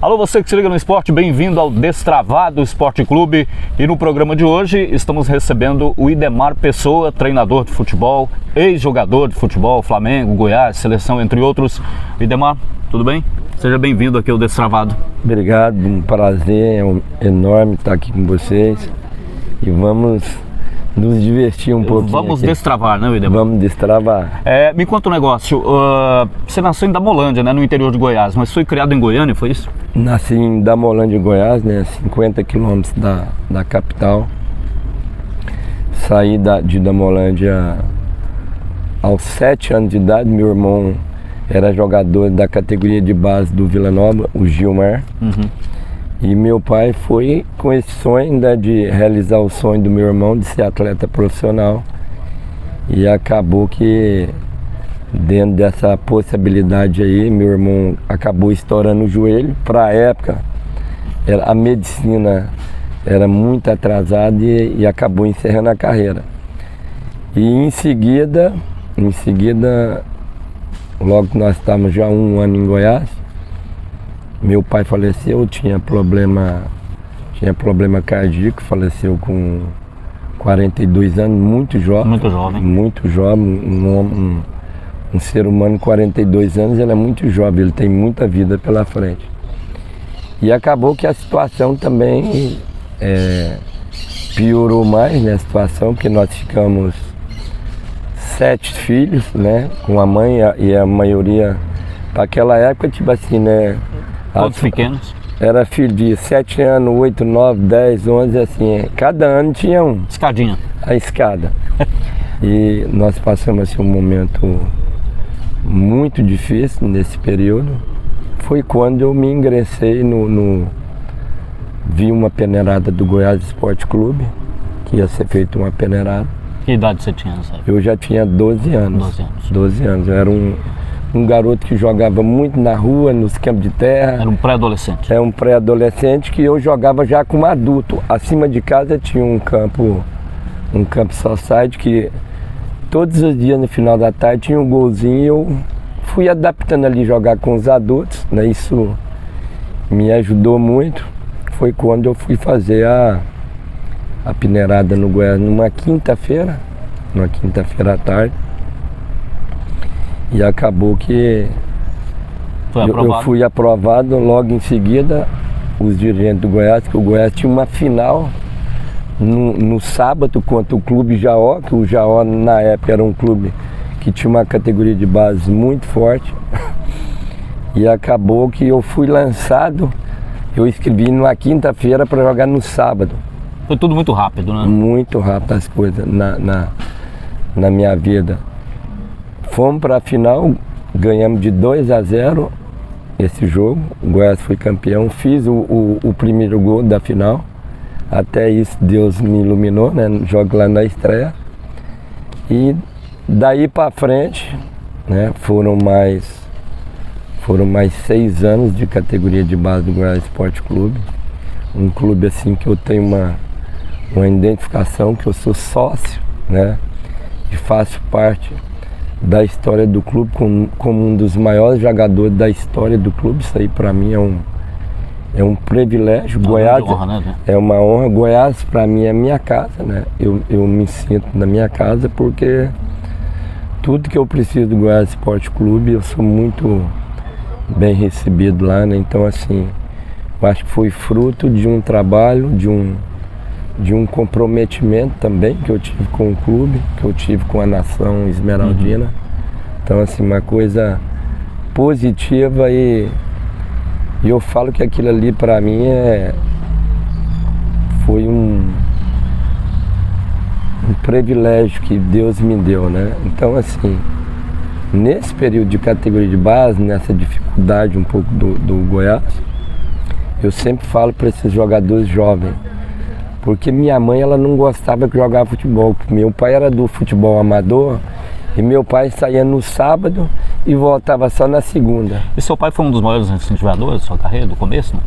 Alô, você que se liga no esporte, bem-vindo ao Destravado Esporte Clube. E no programa de hoje estamos recebendo o Idemar Pessoa, treinador de futebol, ex-jogador de futebol, Flamengo, Goiás, seleção, entre outros. Idemar, tudo bem? Seja bem-vindo aqui ao Destravado. Obrigado, um prazer enorme estar aqui com vocês e vamos nos divertir um pouquinho. Vamos aqui. Destravar, né, Idemar? Vamos destravar. Me conta um negócio, você nasceu em Damolândia, né, no interior de Goiás, mas foi criado em Goiânia, foi isso? Nasci em Damolândia, Goiás, né, 50 quilômetros da capital. Saí de Damolândia aos 7 anos de idade. Meu irmão era jogador da categoria de base do Vila Nova, o Gilmar. E meu pai foi com esse sonho, né, de realizar o sonho do meu irmão de ser atleta profissional. E acabou que dentro dessa possibilidade aí, meu irmão acabou estourando o joelho. Para a época, a medicina era muito atrasada e acabou encerrando a carreira. E em seguida, logo que nós estávamos já 1 ano em Goiás, meu pai faleceu, tinha problema cardíaco, faleceu com 42 anos, muito jovem. Muito jovem, um ser humano com 42 anos, ele é muito jovem, ele tem muita vida pela frente. E acabou que a situação também piorou mais, né, a situação, porque nós ficamos 7 filhos, né, com a mãe e a maioria, naquela época, tipo assim, né. Todos pequenos? Era filho de 7 anos, 8, 9, 10, 11, assim, cada ano tinha um. Escadinha. A escada. E nós passamos assim, um momento muito difícil nesse período. Foi quando eu me ingressei vi uma peneirada do Goiás Esporte Clube, que ia ser feita uma peneirada. Que idade você tinha nessa época? Eu já tinha 12 anos. 12 anos. Eu era um garoto que jogava muito na rua, nos campos de terra. Era um pré-adolescente? É um pré-adolescente que eu jogava já como adulto. Acima de casa tinha um campo society que todos os dias no final da tarde tinha um golzinho e eu fui adaptando ali jogar com os adultos, né? Isso me ajudou muito. Foi quando eu fui fazer a peneirada no Goiás numa quinta-feira à tarde. E acabou que eu fui aprovado. Logo em seguida, os dirigentes do Goiás, que o Goiás tinha uma final no sábado contra o Clube Jaó, que o Jaó na época era um clube que tinha uma categoria de base muito forte. E acabou que eu fui lançado, eu escrevi numa quinta-feira para jogar no sábado. Foi tudo muito rápido, né? Muito rápido as coisas na minha vida. Fomos para a final, ganhamos de 2-0 esse jogo, o Goiás foi campeão, fiz o primeiro gol da final, até isso Deus me iluminou, né? Jogo lá na estreia. E daí para frente, né, foram mais 6 anos de categoria de base do Goiás Esporte Clube, um clube assim que eu tenho uma identificação, que eu sou sócio, né, e faço parte da história do clube como um dos maiores jogadores da história do clube. Isso aí para mim é um privilégio. Goiás honra, né? É uma honra. Goiás para mim é minha casa, né? Eu me sinto na minha casa porque tudo que eu preciso do Goiás Esporte Clube eu sou muito bem recebido lá, né? Então assim, eu acho que foi fruto de um trabalho, de um comprometimento também que eu tive com o clube, que eu tive com a nação esmeraldina. Então assim, uma coisa positiva e eu falo que aquilo ali para mim foi um privilégio que Deus me deu, né? Então assim, nesse período de categoria de base, nessa dificuldade um pouco do Goiás, eu sempre falo para esses jogadores jovens, porque minha mãe ela não gostava que jogava futebol. Meu pai era do futebol amador e meu pai saía no sábado e voltava só na segunda. E seu pai foi um dos maiores incentivadores da sua carreira, do começo, né?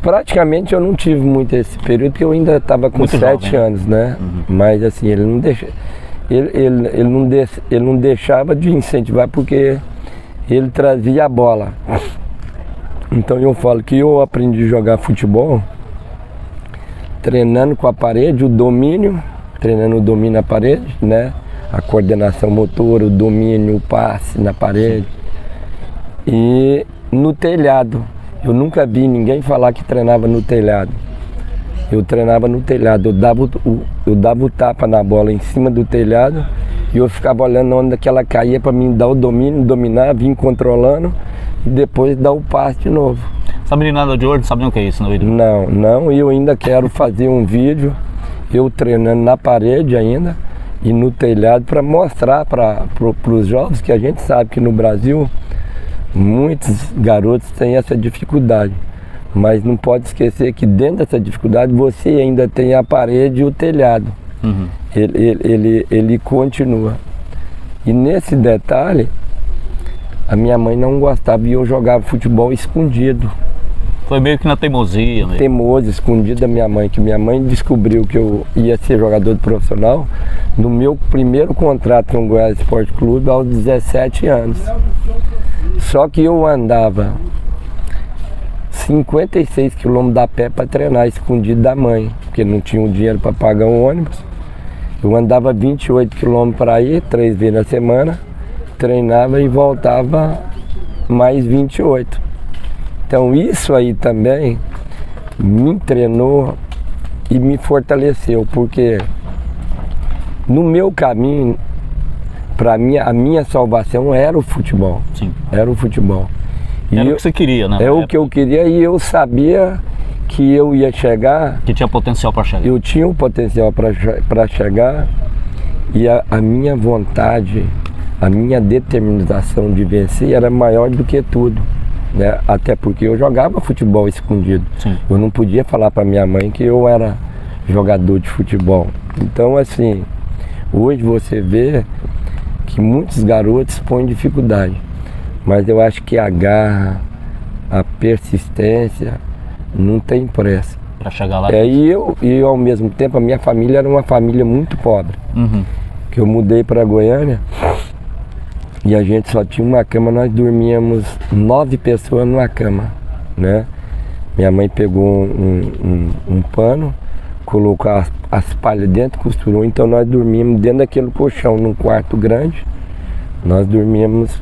Praticamente eu não tive muito esse período, porque eu ainda estava com muito 7 jovem, anos, né? Mas assim, ele não deixa, ele não deixava de incentivar, porque ele trazia a bola. Então eu falo que eu aprendi a jogar futebol treinando com a parede, o domínio, treinando o domínio na parede, né? A coordenação motora, o domínio, o passe na parede. E no telhado. Eu nunca vi ninguém falar que treinava no telhado. Eu treinava no telhado, eu dava o tapa na bola em cima do telhado e eu ficava olhando onde que ela caía para mim dar o domínio, dominar, vir controlando e depois dar o passe de novo. Essa meninada de hoje não sabe nem o que é isso, não? Não, e eu ainda quero fazer um vídeo, eu treinando na parede ainda e no telhado para mostrar para os jovens que a gente sabe que no Brasil muitos garotos têm essa dificuldade. Mas não pode esquecer que dentro dessa dificuldade você ainda tem a parede e o telhado. Uhum. Ele continua. E nesse detalhe, a minha mãe não gostava e eu jogava futebol escondido. Foi meio que na teimosia, né? Teimoso, escondido da minha mãe, que minha mãe descobriu que eu ia ser jogador de profissional no meu primeiro contrato com o Goiás Esporte Clube aos 17 anos. Só que eu andava 56 quilômetros a pé para treinar, escondido da mãe, porque não tinha o dinheiro para pagar um ônibus. Eu andava 28 quilômetros para ir, 3 vezes na semana, treinava e voltava mais 28. Então isso aí também me treinou e me fortaleceu, porque no meu caminho, para mim, a minha salvação era o futebol. Sim. Era o futebol. Era o que você queria, né? É o que eu queria e eu sabia que eu ia chegar. Que tinha potencial para chegar. Eu tinha o potencial para chegar e a minha vontade, a minha determinação de vencer era maior do que tudo. Né? Até porque eu jogava futebol escondido. Sim. Eu não podia falar para minha mãe que eu era jogador de futebol. Então, assim, hoje você vê que muitos garotos põem dificuldade. Mas eu acho que a garra, a persistência, não tem pressa. Para chegar lá. E ao mesmo tempo, a minha família era uma família muito pobre. Uhum. Que eu mudei para Goiânia e a gente só tinha uma cama, nós dormíamos 9 pessoas numa cama, né? Minha mãe pegou um pano, colocou as palhas dentro, costurou, então nós dormíamos dentro daquele colchão, num quarto grande, nós dormíamos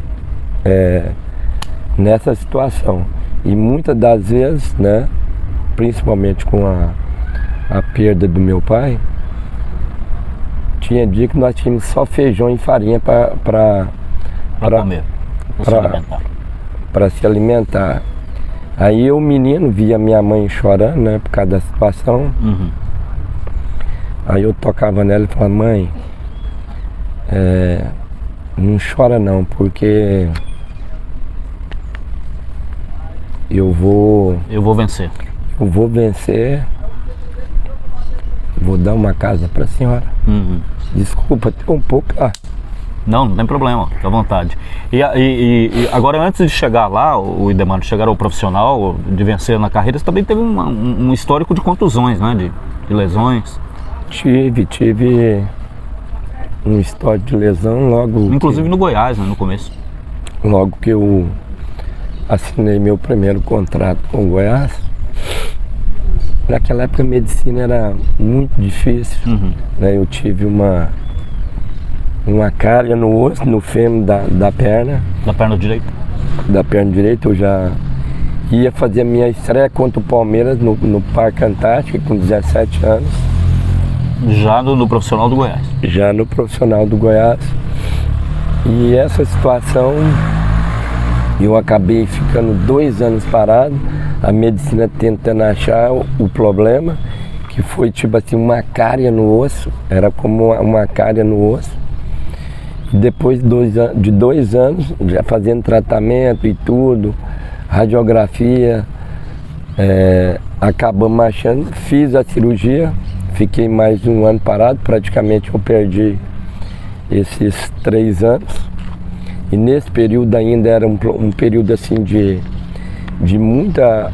nessa situação. E muitas das vezes, né, principalmente com a perda do meu pai, tinha dia que nós tínhamos só feijão e farinha para comer, para se alimentar. Aí eu, menino, via minha mãe chorando, né, por causa da situação. Uhum. Aí eu tocava nela e falava: mãe, não chora não, porque eu vou vencer. Eu vou vencer, vou dar uma casa para a senhora. Uhum. Desculpa, tem um pouco. Não tem problema, fica à vontade. E agora, antes de chegar lá, o Idemar, de chegar ao profissional, de vencer na carreira, você também teve um histórico de contusões, né? De lesões. Tive um histórico de lesão logo. Inclusive no Goiás, né? No começo. Logo que eu assinei meu primeiro contrato com o Goiás. Naquela época a medicina era muito difícil. Uhum. Né? Eu tive uma cárie no osso, no fêmur da perna. Da perna direita? Da perna direita. Eu já ia fazer a minha estreia contra o Palmeiras no Parque Antártica com 17 anos. Já no profissional do Goiás? Já no profissional do Goiás. E essa situação, eu acabei ficando 2 anos parado, a medicina tentando achar o problema, que foi tipo assim, uma cárie no osso, era como uma cárie no osso. E depois de 2 anos, já fazendo tratamento e tudo, radiografia, acabamos achando, fiz a cirurgia, fiquei mais 1 ano parado, praticamente eu perdi esses 3 anos. E nesse período ainda era um período assim de muita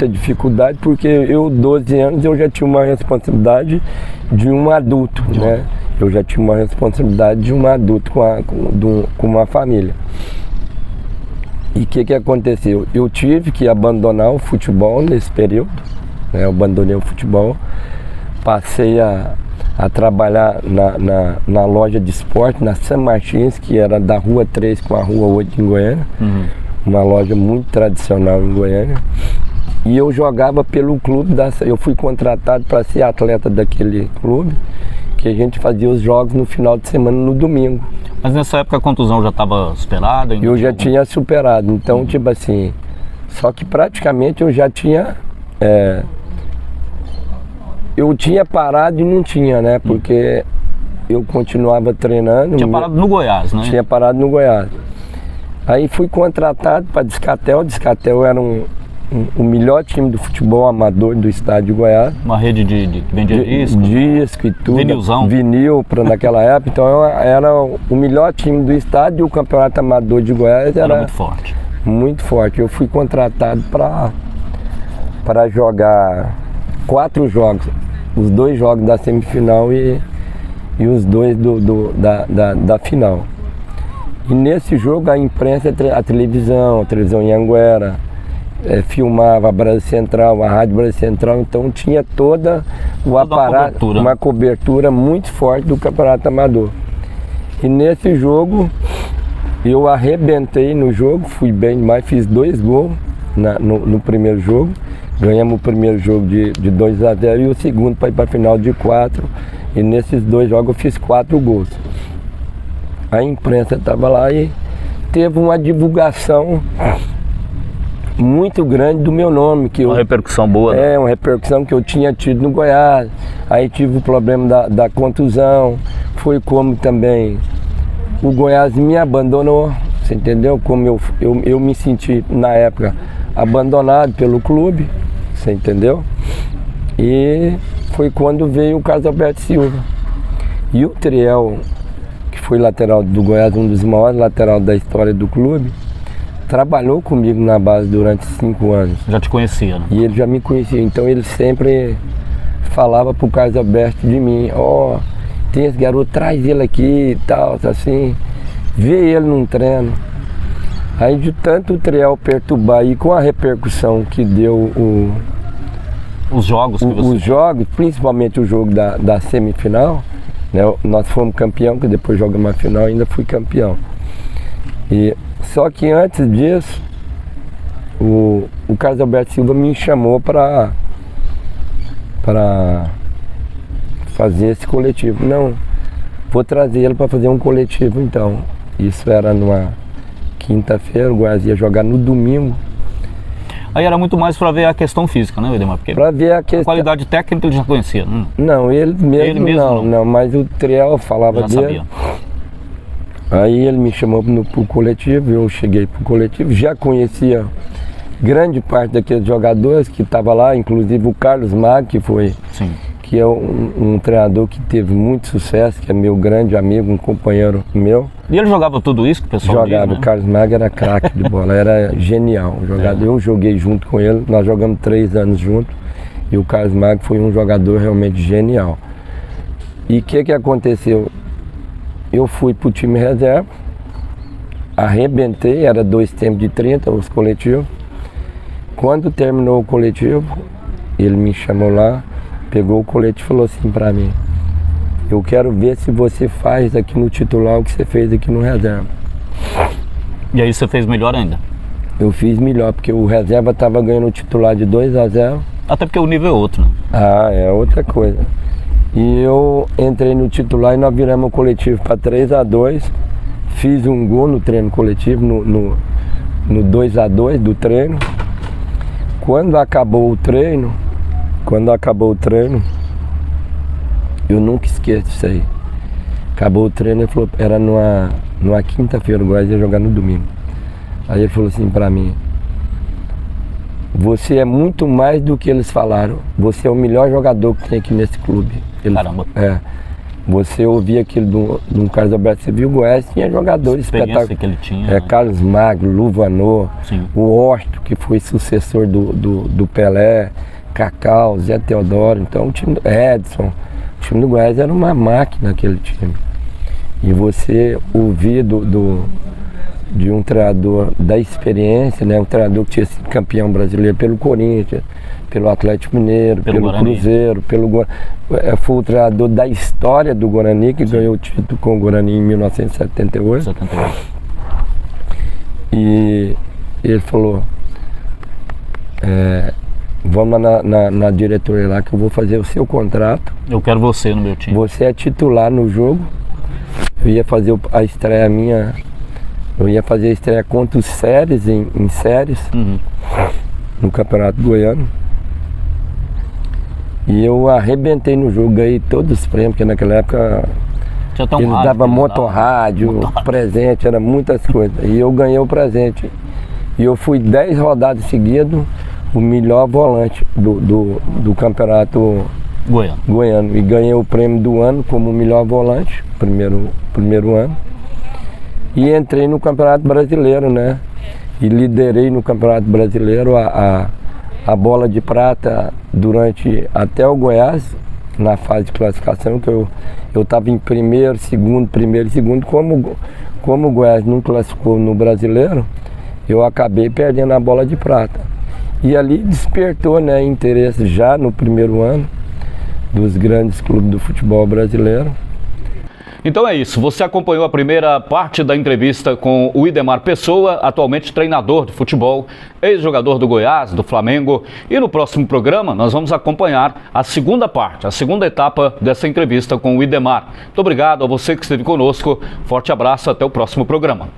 dificuldade, porque eu, 12 anos, eu já tinha uma responsabilidade de um adulto, né? Eu já tinha uma responsabilidade de um adulto com uma família. E o que aconteceu? Eu tive que abandonar o futebol nesse período, né? Eu abandonei o futebol, passei a trabalhar na loja de esporte, na São Martins, que era da Rua 3 com a Rua 8 em Goiânia, uma loja muito tradicional em Goiânia. E eu jogava pelo clube, eu fui contratado para ser atleta daquele clube, que a gente fazia os jogos no final de semana, no domingo. Mas nessa época a contusão já estava superada? Eu já tinha superado, então tipo assim, só que praticamente eu já tinha, eu tinha parado e não tinha, né, porque eu continuava treinando. Tinha parado no Goiás, né? Tinha parado no Goiás. Aí fui contratado para Descatel. Descatel era o melhor time do futebol amador do estado de Goiás. Uma rede que vendia disco. Disco e tudo. Vinilzão. Vinil naquela época. Então era o melhor time do estado e o campeonato amador de Goiás era muito forte. Muito forte. Eu fui contratado para jogar 4 jogos. Os 2 jogos da semifinal e os 2 da final. E nesse jogo a imprensa, a televisão Anhanguera, filmava a Brasil Central, a Rádio Brasil Central, então tinha toda aparato, uma cobertura muito forte do campeonato amador. E nesse jogo eu arrebentei no jogo, fui bem demais, fiz 2 gols no primeiro jogo. Ganhamos o primeiro jogo de 2-0 e o segundo para ir para a final de 4. E nesses 2 jogos eu fiz 4 gols. A imprensa estava lá e teve uma divulgação muito grande do meu nome. Uma repercussão boa, né? Uma repercussão que eu tinha tido no Goiás. Aí tive o problema da contusão. Foi como também o Goiás me abandonou, você entendeu? Como eu me senti na época abandonado pelo clube, você entendeu? E foi quando veio o Carlos Alberto Silva. E o Triel, que foi lateral do Goiás, um dos maiores laterais da história do clube, trabalhou comigo na base durante 5 anos. Já te conhecia, né? E ele já me conhecia, então ele sempre falava pro Carlos Alberto de mim, tem esse garoto, traz ele aqui e tal, assim, vê ele num treino. Aí de tanto o Triel perturbar e com a repercussão que deu os jogos, os jogos, principalmente o jogo da semifinal, né? Nós fomos campeão, que depois jogamos a final, ainda fui campeão. E só que antes disso, o Carlos Alberto Silva me chamou para fazer esse coletivo. Não, vou trazer ele para fazer um coletivo então. Isso era numa quinta-feira, o Goiás ia jogar no domingo. Aí era muito mais para ver a questão física, né, Idemar? Porque para ver a qualidade técnica ele já conhecia. Não, ele mesmo não, mas o Triel falava já dele. Sabia. Aí ele me chamou pro coletivo, eu cheguei pro coletivo, já conhecia grande parte daqueles jogadores que estavam lá, inclusive o Carlos Mag, que é um treinador que teve muito sucesso, que é meu grande amigo, um companheiro meu. E ele jogava tudo isso que o pessoal jogava, diz, né? O Carlos Mag era craque de bola, era genial. Eu joguei junto com ele, nós jogamos 3 anos juntos, e o Carlos Mag foi um jogador realmente genial. E o que aconteceu? Eu fui pro time reserva, arrebentei, era 2 tempos de 30, os coletivos. Quando terminou o coletivo, ele me chamou lá, pegou o colete e falou assim pra mim: eu quero ver se você faz aqui no titular o que você fez aqui no reserva. E aí você fez melhor ainda? Eu fiz melhor, porque o reserva estava ganhando o titular de 2-0. Até porque o nível é outro, né? Ah, é outra coisa. E eu entrei no titular e nós viramos o coletivo para 3-2. Fiz um gol no treino coletivo, no 2-2 do treino. Quando acabou o treino, eu nunca esqueço isso aí. Acabou o treino, ele falou, era numa quinta-feira, o Goiás ia jogar no domingo. Aí ele falou assim pra mim: você é muito mais do que eles falaram. Você é o melhor jogador que tem aqui nesse clube. Caramba. Você ouvia aquilo do Carlos Alberto, você viu o Goiás, tinha jogadores espetaculares que ele tinha. Carlos Magno, Luvanor, o Orto, que foi sucessor do Pelé, Cacau, Zé Teodoro, então o time do Edson, o time do Goiás era uma máquina aquele time. E você ouvia de um treinador da experiência, né? Um treinador que tinha sido campeão brasileiro pelo Corinthians, pelo Atlético Mineiro, pelo Cruzeiro, foi o treinador da história do Guarani, que ganhou o título com o Guarani em 1978. E ele falou, vamos na diretoria lá que eu vou fazer o seu contrato. Eu quero você no meu time. Você é titular no jogo. Eu ia fazer a estreia minha, eu ia fazer a estreia contra os Séries, em Séries, no Campeonato Goiano. E eu arrebentei no jogo, ganhei todos os prêmios, porque naquela época eles davam motorrádio, presente, era muitas coisas. E eu ganhei o presente. E eu fui 10 rodadas seguidas o melhor volante do Campeonato Goiano. E ganhei o prêmio do ano como melhor volante, primeiro ano. E entrei no Campeonato Brasileiro, né? E liderei no Campeonato Brasileiro a bola de prata até o Goiás, na fase de classificação, que eu estava em primeiro e segundo, como o Goiás não classificou no Brasileiro, eu acabei perdendo a bola de prata. E ali despertou, né, interesse já no primeiro ano dos grandes clubes do futebol brasileiro. Então é isso, você acompanhou a primeira parte da entrevista com o Idemar Pessoa, atualmente treinador de futebol, ex-jogador do Goiás, do Flamengo, e no próximo programa nós vamos acompanhar a segunda parte, a segunda etapa dessa entrevista com o Idemar. Muito obrigado a você que esteve conosco, forte abraço, até o próximo programa.